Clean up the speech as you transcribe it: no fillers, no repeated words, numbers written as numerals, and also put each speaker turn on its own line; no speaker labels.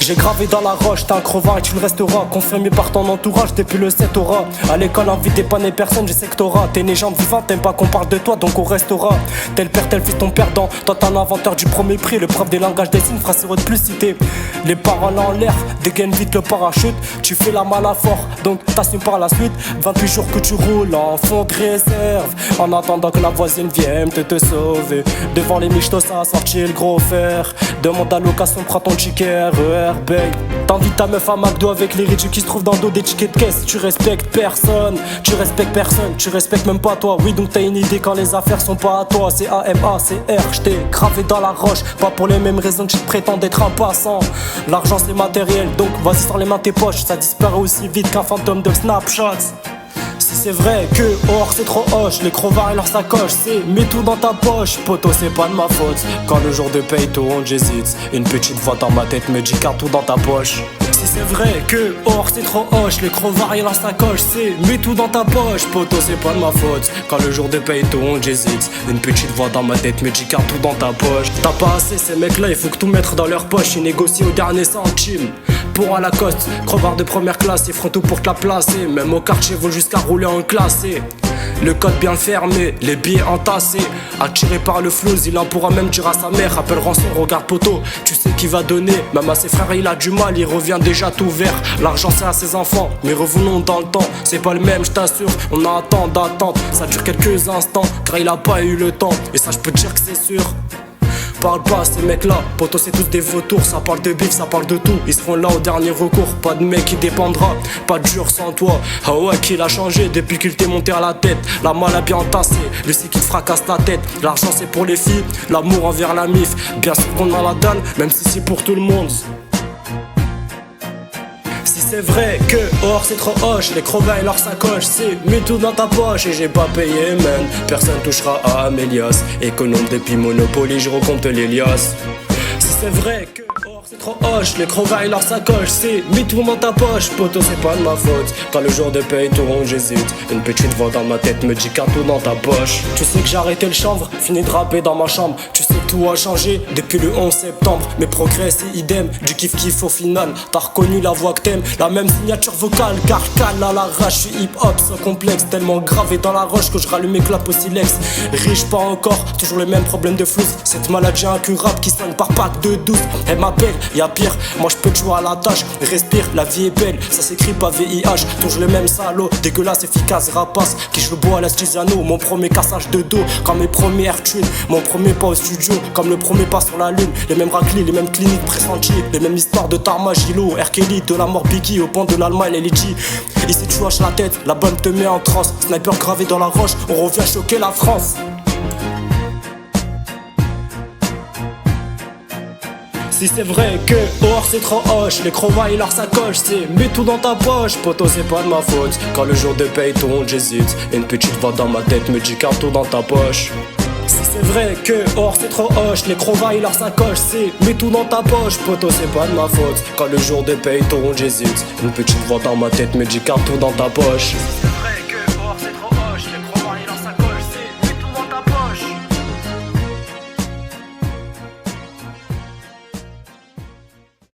J'ai gravé dans la roche, t'es un crevard et tu le resteras. Confirmé par ton entourage depuis le 7 aura. À l'école, envie d'épanner personne, je sais que t'auras. T'es une légende vivante, t'aimes pas qu'on parle de toi, donc on restera. Tel père, tel fils, ton perdant. Toi, t'es un inventeur du premier prix. Le prof des langages des signes fera ses de plus citer. Les paroles en l'air, dégaine vite le parachute. Tu fais la malle à fort, donc t'assumes par la suite. 28 jours que tu roules en fond de réserve. En attendant que la voisine vienne te sauver. Devant les michtos, ça a sorti le gros fer. Demande à location, prends ton ticket RER, babe. T'invites ta meuf à McDo avec les riches qui se trouvent dans le dos des tickets de caisse. Tu respectes personne, tu respectes même pas toi. Oui, donc t'as une idée quand les affaires sont pas à toi. C'est AMACR, j't'ai gravé dans la roche. Pas pour les mêmes raisons que tu prétends d'être un passant. L'argent c'est matériel, donc vas-y sors les mains de tes poches. Ça disparaît aussi vite qu'un fantôme de Snapchat. Si c'est vrai que or c'est trop hoche, les crevards et leur sacoche, c'est mets tout dans ta poche. Poto c'est pas de ma faute, quand le jour de paye tourne j'hésite. Une petite voix dans ma tête me dit car tout dans ta poche. Si c'est vrai que or c'est trop hoche, les crevards et leur sacoche, c'est mets tout dans ta poche. Poto c'est pas de ma faute, quand le jour de paye tourne j'hésite. Une petite voix dans ma tête me dit car tout dans ta poche. T'as pas assez ces mecs là, il faut que tout mettre dans leur poche. Ils négocient au dernier centime. Pour à la coste, crevard de première classe, ils feront tout pour te la placer. Même au quartier, vont jusqu'à rouler en classé. Le code bien fermé, les billets entassés. Attiré par le flouze, il en pourra même dire à sa mère. Appelle rançon, regarde poteau, tu sais qui va donner. Même à ses frères, il a du mal, il revient déjà tout vert. L'argent c'est à ses enfants, mais revenons dans le temps. C'est pas le même, je t'assure, on a un temps d'attente. Ça dure quelques instants, car il a pas eu le temps. Et ça je peux te dire que c'est sûr. Parle pas à ces mecs là, poto c'est tous des vautours. Ça parle de bif, ça parle de tout. Ils seront là au dernier recours, pas de mec qui dépendra. Pas de dur sans toi, ah ouais qu'il a changé depuis qu'il t'est monté à la tête. La malle a bien entassé, lui c'est qui te fracasse la tête. L'argent c'est pour les filles, l'amour envers la mif. Bien sûr qu'on a la dalle, même si c'est pour tout le monde. C'est vrai que or c'est trop hoche, les crevards et leur sacoche, c'est mets tout dans ta poche. Et j'ai pas payé man, personne touchera à Amélias. Économe depuis Monopoly, je recompte les liasses. Si c'est vrai que or c'est trop hoche, les crevards et leur sacoche, c'est mets tout dans ta poche. Poto c'est pas de ma faute, quand le jour de paye tourne j'hésite. Une petite voix dans ma tête me dit car tout dans ta poche. Tu sais que j'ai arrêté le chanvre, fini de rapper dans ma chambre. Tu sais que tout a changé depuis le 11 septembre. Mes progrès c'est idem, du kiff kiff au final. T'as reconnu la voix que t'aimes, la même signature vocale. Car calme à l'arrache, je suis hip hop sans complexe. Tellement gravé dans la roche que je rallume mes clopes au silex. Riche pas encore, toujours le même problème de flouze. Cette maladie incurable qui soigne par pack de 12. Elle m'appelle, y'a pire, moi je peux te jouer à la tâche. Respire, la vie est belle, ça s'écrit pas VIH. Toujours le même salaud, dégueulasse, efficace, rapace. Qui joue le beau à l'Astiziano, mon premier cassage de dos. Comme mes premières thunes, mon premier pas au studio. Comme le premier pas sur la lune. Les mêmes raclis, les mêmes cliniques pressenties. Les mêmes histoires de Tarma, Gilo, R. Kelly, de la mort Biggie, au pont de l'Allemagne, les Litchi. Ici tu hoches la tête, la bonne te met en transe. Sniper gravé dans la roche, on revient choquer la France. Si c'est vrai que or c'est trop hoche, les crevards et leur sacoche, c'est mets tout dans ta poche. Poto c'est pas de ma faute, quand le jour de paye tourne j'hésite. Une petite voix dans ma tête me dit car tout dans ta poche. Si c'est vrai que or c'est trop hoche, les crevards et leur sacoche, c'est mets tout dans ta poche. Poto c'est pas de ma faute, quand le jour de paye tourne j'hésite. Une petite voix dans ma tête me dit car tout dans ta poche.